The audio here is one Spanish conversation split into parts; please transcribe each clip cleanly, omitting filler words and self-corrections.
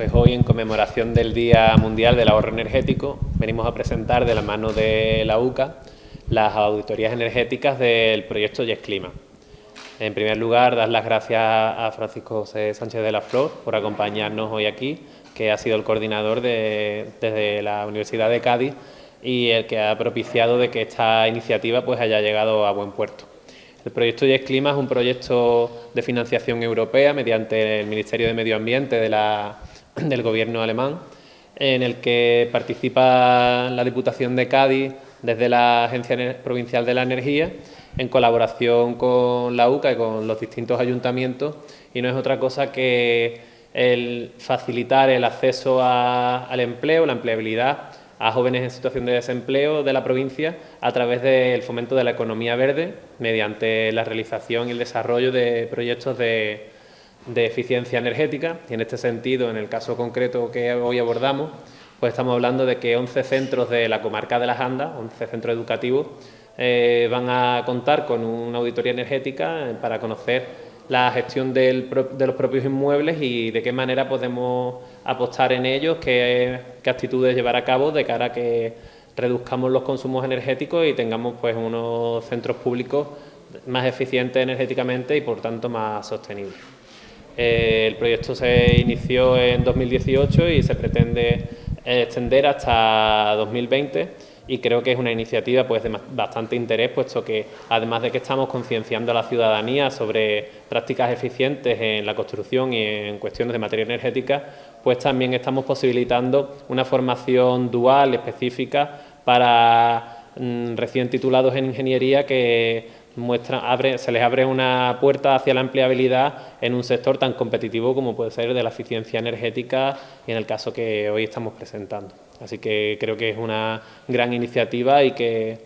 Pues hoy, en conmemoración del Día Mundial del Ahorro Energético, venimos a presentar de la mano de la UCA las auditorías energéticas del proyecto YES Clima. En primer lugar, dar las gracias a Francisco José Sánchez de la Flor por acompañarnos hoy aquí, que ha sido el coordinador desde la Universidad de Cádiz y el que ha propiciado de que esta iniciativa pues haya llegado a buen puerto. El proyecto YES Clima es un proyecto de financiación europea mediante el Ministerio de Medio Ambiente del Gobierno alemán, en el que participa la Diputación de Cádiz desde la Agencia Provincial de la Energía, en colaboración con la UCA y con los distintos ayuntamientos, y no es otra cosa que el facilitar el acceso al empleo, la empleabilidad a jóvenes en situación de desempleo de la provincia a través del fomento de la economía verde mediante la realización y el desarrollo de proyectos de eficiencia energética. Y en este sentido, en el caso concreto que hoy abordamos, pues estamos hablando de que 11 centros de la comarca de Las Andas, 11 centros educativos, van a contar con una auditoría energética para conocer la gestión de los propios inmuebles y de qué manera podemos apostar en ellos, qué actitudes llevar a cabo de cara a que reduzcamos los consumos energéticos y tengamos pues unos centros públicos más eficientes energéticamente y por tanto más sostenibles. El proyecto se inició en 2018 y se pretende extender hasta 2020 y creo que es una iniciativa pues de bastante interés, puesto que además de que estamos concienciando a la ciudadanía sobre prácticas eficientes en la construcción y en cuestiones de materia energética, pues también estamos posibilitando una formación dual específica para recién titulados en ingeniería que se les abre una puerta hacia la empleabilidad en un sector tan competitivo como puede ser de la eficiencia energética y en el caso que hoy estamos presentando. Así que creo que es una gran iniciativa y que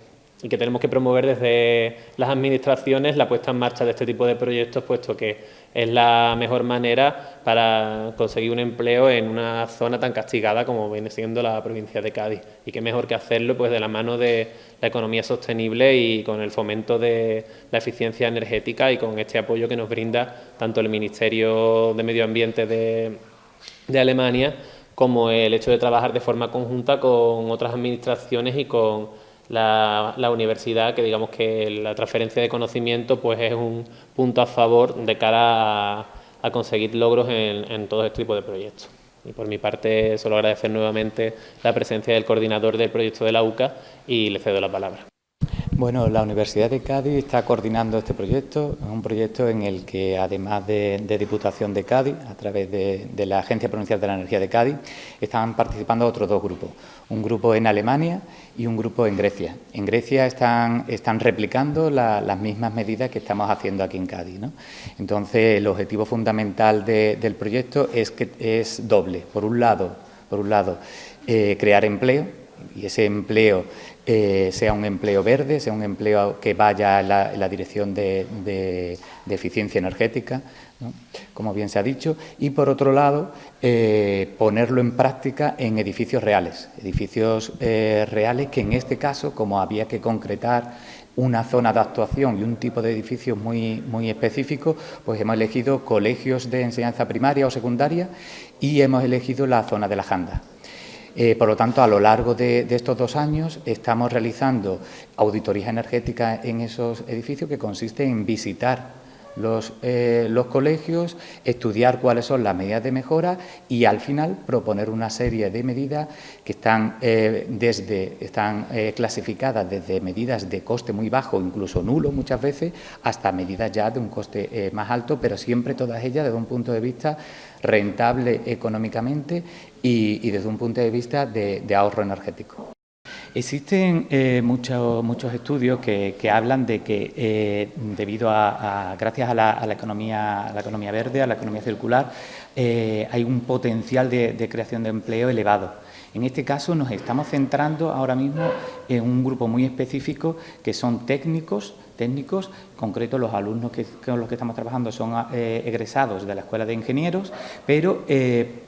tenemos que promover desde las administraciones la puesta en marcha de este tipo de proyectos, puesto que es la mejor manera para conseguir un empleo en una zona tan castigada como viene siendo la provincia de Cádiz. Y qué mejor que hacerlo pues de la mano de la economía sostenible y con el fomento de la eficiencia energética y con este apoyo que nos brinda tanto el Ministerio de Medio Ambiente de Alemania como el hecho de trabajar de forma conjunta con otras administraciones y con la universidad, que digamos que la transferencia de conocimiento pues es un punto a favor de cara a conseguir logros en todo este tipo de proyectos. Y por mi parte solo agradecer nuevamente la presencia del coordinador del proyecto de la UCA y le cedo la palabra. Bueno, la Universidad de Cádiz está coordinando este proyecto. Es un proyecto en el que, además de Diputación de Cádiz, a través de la Agencia Provincial de la Energía de Cádiz, están participando otros dos grupos. Un grupo en Alemania y un grupo en Grecia. En Grecia están replicando las mismas medidas que estamos haciendo aquí en Cádiz, ¿no? Entonces, el objetivo fundamental del proyecto es doble. Por un lado, crear empleo, y ese empleo sea un empleo verde, sea un empleo que vaya en la dirección de eficiencia energética, ¿no?, como bien se ha dicho, y por otro lado ponerlo en práctica en edificios reales que en este caso, como había que concretar una zona de actuación y un tipo de edificios muy específico, pues hemos elegido colegios de enseñanza primaria o secundaria y hemos elegido la zona de Las Andas. Por lo tanto, a lo largo de estos 2 años estamos realizando auditorías energéticas en esos edificios, que consiste en visitar los colegios, estudiar cuáles son las medidas de mejora y al final proponer una serie de medidas que están clasificadas desde medidas de coste muy bajo, incluso nulo muchas veces, hasta medidas ya de un coste más alto, pero siempre todas ellas desde un punto de vista rentable económicamente y desde un punto de vista de ahorro energético. Existen muchos estudios que hablan de que gracias a la economía verde, a la economía circular, hay un potencial de creación de empleo elevado. En este caso nos estamos centrando ahora mismo en un grupo muy específico que son técnicos. En concreto, los alumnos con los que estamos trabajando son egresados de la Escuela de Ingenieros, pero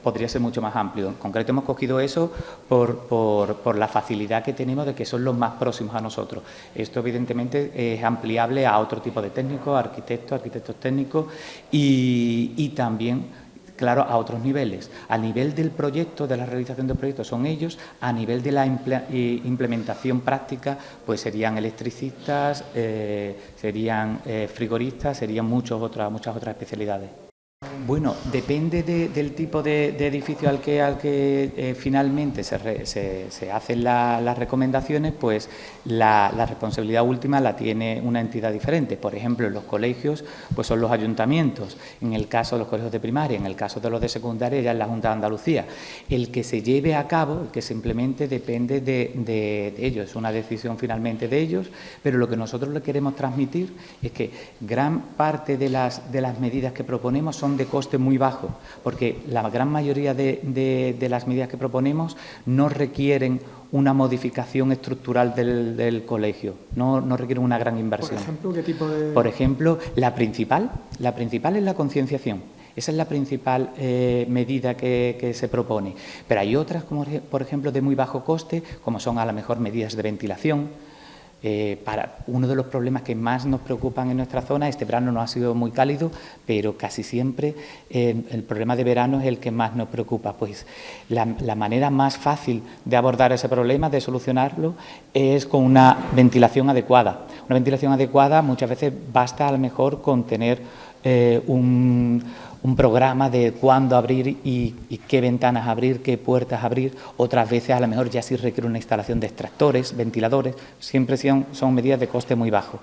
podría ser mucho más amplio. En concreto, hemos cogido eso por la facilidad que tenemos de que son los más próximos a nosotros. Esto, evidentemente, es ampliable a otro tipo de técnicos, arquitectos técnicos y también claro, a otros niveles. A nivel del proyecto, de la realización del proyecto, son ellos. A nivel de la implementación práctica, pues serían electricistas, serían frigoristas, serían muchas otras especialidades. Bueno, depende del tipo de edificio al que finalmente se hacen las recomendaciones, pues la responsabilidad última la tiene una entidad diferente. Por ejemplo, en los colegios pues son los ayuntamientos, en el caso de los colegios de primaria, en el caso de los de secundaria ya es la Junta de Andalucía. El que se lleve a cabo, el que se implemente, depende de ellos, es una decisión finalmente de ellos, pero lo que nosotros le queremos transmitir es que gran parte de las medidas que proponemos son de coste muy bajo, porque la gran mayoría de las medidas que proponemos no requieren una modificación estructural del colegio, no requieren una gran inversión. Por ejemplo, ¿qué tipo de...? Por ejemplo, la principal es la concienciación. Esa es la principal medida que se propone. Pero hay otras, como por ejemplo, de muy bajo coste, como son a lo mejor medidas de ventilación. Para uno de los problemas que más nos preocupan en nuestra zona, este verano no ha sido muy cálido, pero casi siempre el problema de verano es el que más nos preocupa. Pues la manera más fácil de abordar ese problema, de solucionarlo, es con una ventilación adecuada. Una ventilación adecuada muchas veces basta a lo mejor con tener un programa de cuándo abrir y qué ventanas abrir, qué puertas abrir. Otras veces a lo mejor ya sí requiere una instalación de extractores, ventiladores. Siempre son medidas de coste muy bajo.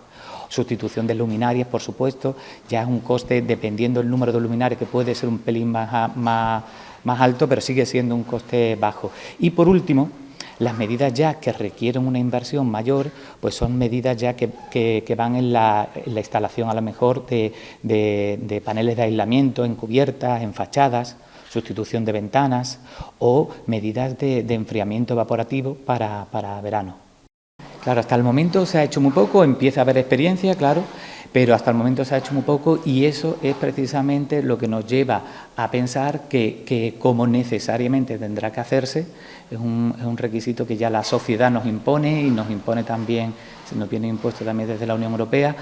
Sustitución de luminarias, por supuesto, ya es un coste, dependiendo del número de luminarias, que puede ser un pelín más alto, pero sigue siendo un coste bajo. Y por último, las medidas ya que requieren una inversión mayor, pues son medidas ya que van en la instalación a lo mejor de paneles de aislamiento en cubiertas, en fachadas, sustitución de ventanas o medidas de enfriamiento evaporativo para verano. Claro, hasta el momento se ha hecho muy poco, empieza a haber experiencia, claro, pero hasta el momento se ha hecho muy poco y eso es precisamente lo que nos lleva a pensar que como necesariamente tendrá que hacerse, es un requisito que ya la sociedad nos impone y nos impone también, se nos viene impuesto también desde la Unión Europea,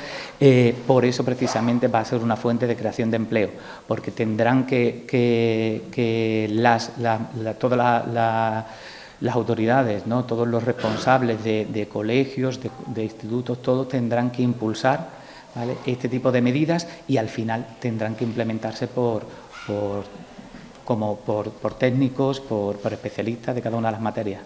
por eso precisamente va a ser una fuente de creación de empleo, porque tendrán que todas las autoridades, ¿no? Todos los responsables de colegios, de institutos, todos tendrán que impulsar, ¿vale?, este tipo de medidas y al final tendrán que implementarse por técnicos, por especialistas de cada una de las materias.